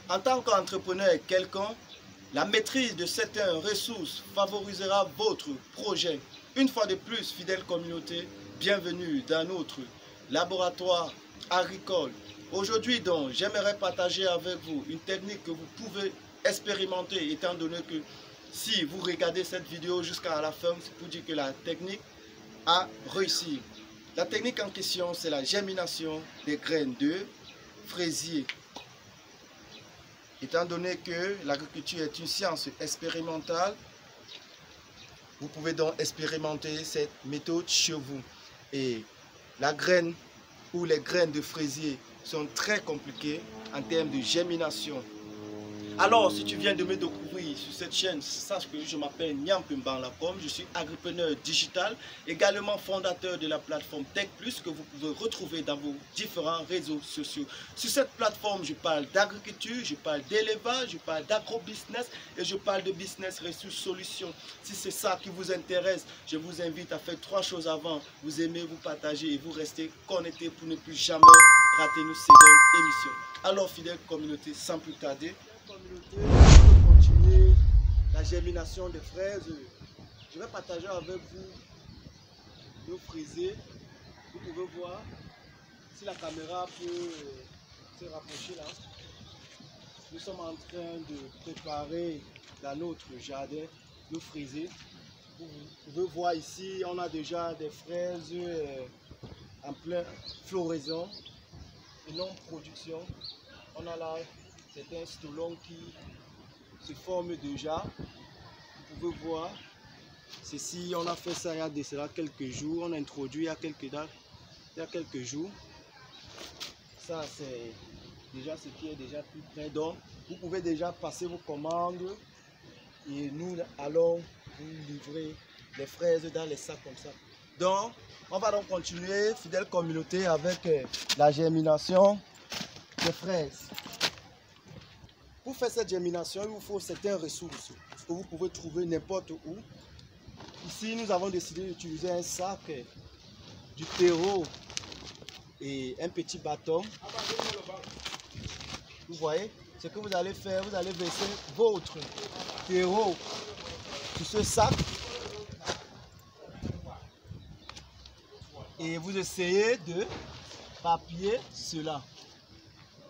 En tant qu'entrepreneur quelconque, la maîtrise de certaines ressources favorisera votre projet. Une fois de plus, fidèle communauté, bienvenue dans notre laboratoire agricole. Aujourd'hui donc, j'aimerais partager avec vous une technique que vous pouvez expérimenter, étant donné que si vous regardez cette vidéo jusqu'à la fin, c'est pour dire que la technique a réussi. La technique en question, c'est la germination des graines de fraisier. Étant donné que l'agriculture est une science expérimentale, vous pouvez donc expérimenter cette méthode chez vous. Et la graine ou les graines de fraisier sont très compliquées en termes de germination. Alors, si tu viens de me découvrir sur cette chaîne, sache que je m'appelle Nyampimbanlacom, je suis agripreneur digital, également fondateur de la plateforme Tech Plus que vous pouvez retrouver dans vos différents réseaux sociaux. Sur cette plateforme, je parle d'agriculture, je parle d'élevage, je parle d'agro-business et je parle de business ressources solutions. Si c'est ça qui vous intéresse, je vous invite à faire 3 choses avant. Vous aimez, vous partagez et vous restez connectés pour ne plus jamais rater nos secondes émissions. Alors, fidèle communauté, sans plus tarder, communauté, pour continuer la germination des fraises, je vais partager avec vous nos fraisiers. Vous pouvez voir si la caméra peut se rapprocher là. Nous sommes en train de préparer dans notre jardin nos fraisiers. Vous pouvez voir ici, on a déjà des fraises en pleine floraison et non production. On a là certains stolons qui se forment déjà. Vous pouvez voir, ceci, on a fait ça il y a de cela quelques jours. On a introduit il y a quelques dates, il y a quelques jours. Ça, c'est déjà ce qui est déjà plus près. Donc, vous pouvez déjà passer vos commandes et nous allons vous livrer les fraises dans les sacs comme ça. Donc, on va donc continuer, fidèle communauté, avec la germination des fraises. Pour faire cette germination, il vous faut certaines ressources que vous pouvez trouver n'importe où. Ici, nous avons décidé d'utiliser un sac, du terreau et un petit bâton. Vous voyez, ce que vous allez faire, vous allez verser votre terreau sur ce sac et vous essayez de papier cela.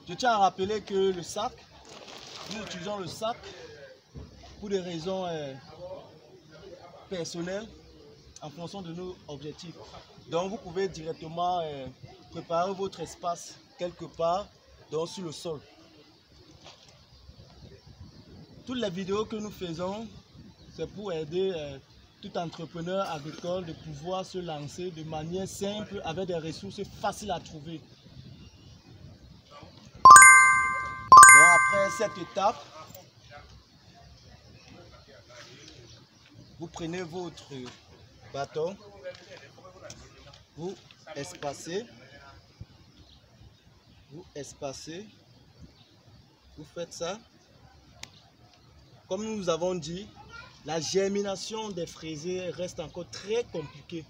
Je tiens à rappeler que le sac, nous utilisons le sac pour des raisons personnelles en fonction de nos objectifs. Donc vous pouvez directement préparer votre espace quelque part donc sur le sol. Toutes les vidéos que nous faisons, c'est pour aider tout entrepreneur agricole de pouvoir se lancer de manière simple avec des ressources faciles à trouver. Donc après cette étape, vous prenez votre bâton, vous espacez, vous faites ça. Comme nous avons dit, la germination des fraisiers reste encore très compliquée.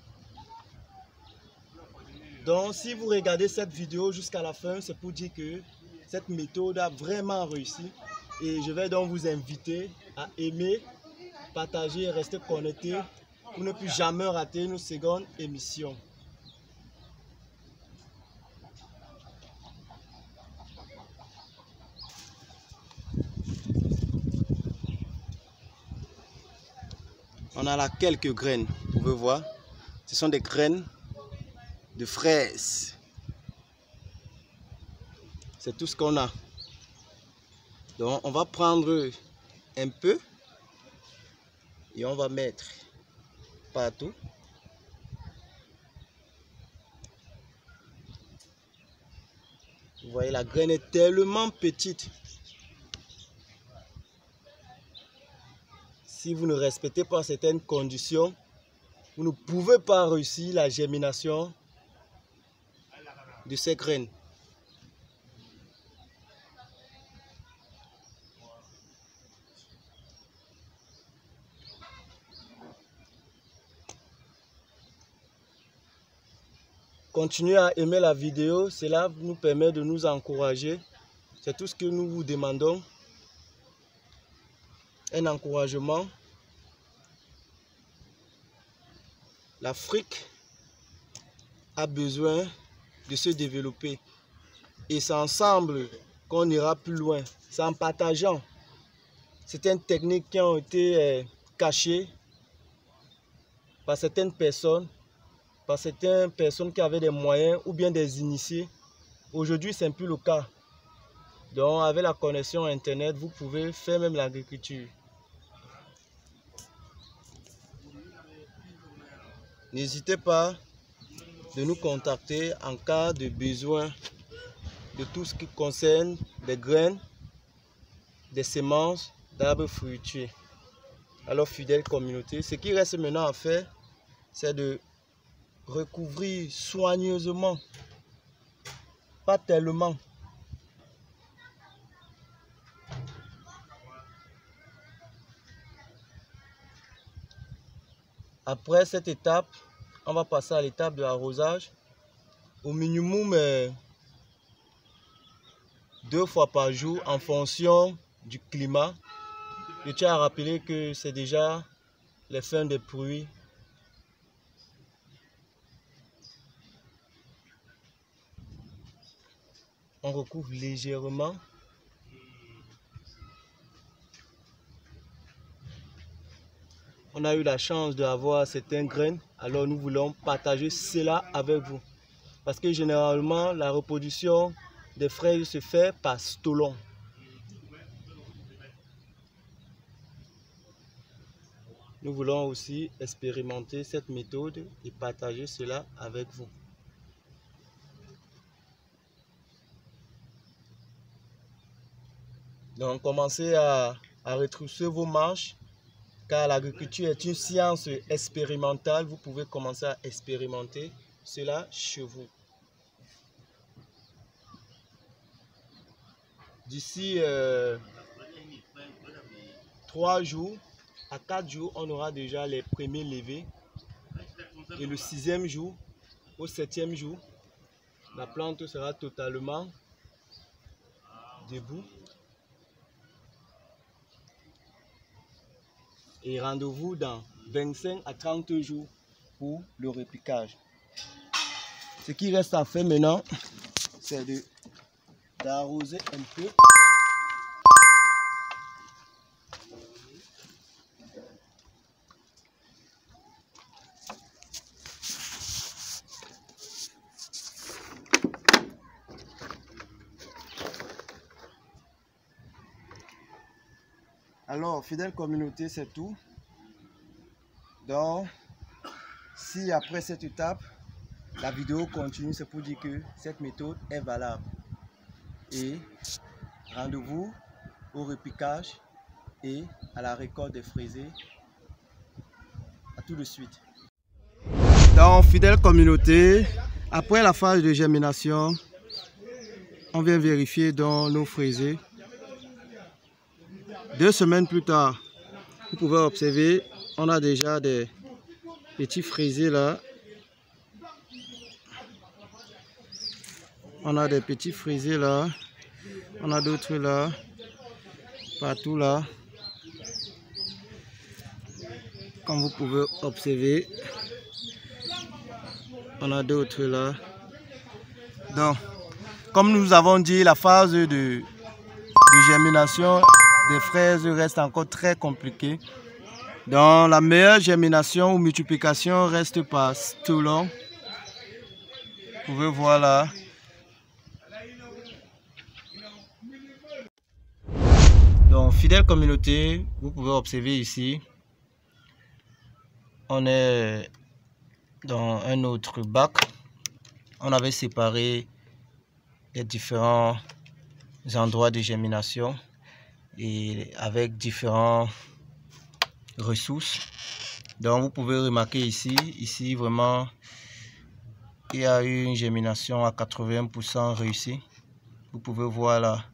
Donc si vous regardez cette vidéo jusqu'à la fin, c'est pour dire que cette méthode a vraiment réussi. Et je vais donc vous inviter à aimer, partager et rester connecté pour ne plus jamais rater nos secondes émissions. On a là quelques graines, vous pouvez voir. Ce sont des graines de fraises. C'est tout ce qu'on a. Donc on va prendre un peu et on va mettre partout. Vous voyez, la graine est tellement petite. Si vous ne respectez pas certaines conditions, vous ne pouvez pas réussir la germination de ces graines. Continuez à aimer la vidéo, cela nous permet de nous encourager. C'est tout ce que nous vous demandons. Un encouragement. L'Afrique a besoin de se développer. Et c'est ensemble qu'on ira plus loin. C'est en partageant certaines techniques qui ont été cachées par certaines personnes qui avaient des moyens ou bien des initiés. Aujourd'hui, ce n'est plus le cas. Donc, avec la connexion Internet, vous pouvez faire même l'agriculture. N'hésitez pas de nous contacter en cas de besoin de tout ce qui concerne des graines, des semences d'arbres fruitiers. Alors, fidèle communauté, ce qui reste maintenant à faire, c'est de recouvrir soigneusement, pas tellement. Après cette étape, on va passer à l'étape de l'arrosage. Au minimum 2 fois par jour en fonction du climat. Je tiens à rappeler que c'est déjà les fins des pluies. On recouvre légèrement. On a eu la chance d'avoir certaines graines, alors nous voulons partager cela avec vous. Parce que généralement, la reproduction des fraises se fait par stolon. Nous voulons aussi expérimenter cette méthode et partager cela avec vous. Donc, commencez à retrousser vos manches, car l'agriculture est une science expérimentale. Vous pouvez commencer à expérimenter cela chez vous. D'ici 3 jours à 4 jours, on aura déjà les premiers levés. Et le 6e jour, au 7e jour, la plante sera totalement debout. Et rendez-vous dans 25 à 30 jours pour le repiquage. Ce qui reste à faire maintenant, c'est d'arroser un peu. Alors, fidèle communauté, c'est tout. Donc, si après cette étape, la vidéo continue, c'est pour dire que cette méthode est valable. Et rendez-vous au repiquage et à la récolte des fraisiers. À tout de suite. Donc, fidèle communauté, après la phase de germination, on vient vérifier dans nos fraisiers. 2 semaines plus tard, vous pouvez observer, on a déjà des petits fraisiers là. On a des petits fraisiers là. On a d'autres là. Partout là. Comme vous pouvez observer. On a d'autres là. Donc, comme nous avons dit, la phase de germination des fraises reste encore très compliquée. Donc, la meilleure germination ou multiplication reste par stolon. Vous pouvez voir là. Donc, fidèle communauté, vous pouvez observer ici. On est dans un autre bac. On avait séparé les différents endroits de germination et avec différentes ressources. Donc vous pouvez remarquer ici vraiment il y a eu une germination à 80% réussie. Vous pouvez voir là,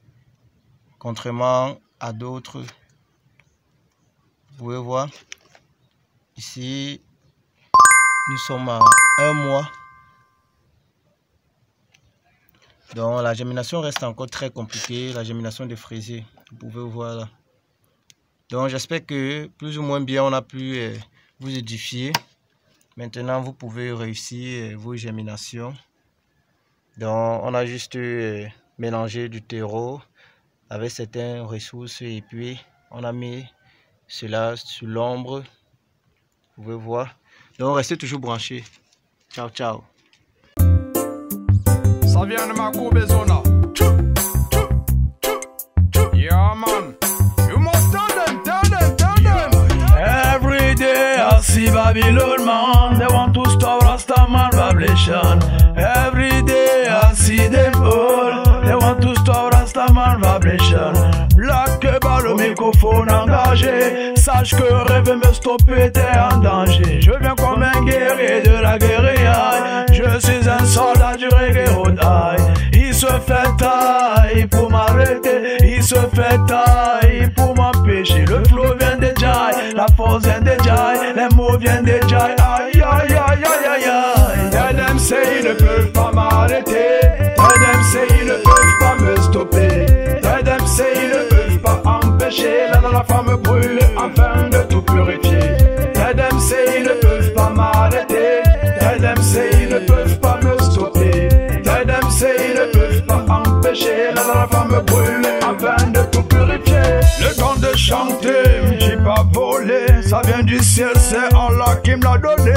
contrairement à d'autres, vous pouvez voir ici nous sommes à 1 mois. Donc la germination reste encore très compliquée, la germination des fraisiers, vous pouvez voir là. Donc j'espère que plus ou moins bien on a pu vous édifier. Maintenant vous pouvez réussir vos germinations. Donc on a juste mélangé du terreau avec certaines ressources et puis on a mis cela sous l'ombre. Vous pouvez voir. Donc restez toujours branchés. Ciao ciao. Ça vient de ma courbaisona. Yeah man. You must tell them. Every day I see Babylon man. They want to stop Rastaman vibration. Every day I see them all. They want to stop Rastaman vibration. Black bas le microphone engagé. Sache que rêve me stopper, t'es en danger. Je viens comme un guerrier de la guérilla. Je suis un soldat du reggae road high. Il se fait taille pour m'arrêter. Il se fait taille pour m'empêcher. Le flow vient des Jai, la force vient des Jai, les mots viennent des Jai. Aïe aïe aïe aïe aïe aïe. Let say ils ne peuvent pas m'arrêter. Let say ils ne peuvent pas me stopper. Let say ils ne peuvent pas empêcher la femme brûle afin de tout purifier. Let say ils ne peuvent pas m'arrêter. Let say ils ne peuvent pas me stopper. Let say ils ne peuvent pas empêcher la femme brûle afin de tout purifier. Le temps de chanter, j'ai pas volé, ça vient du ciel, c'est Allah qui me l'a donné.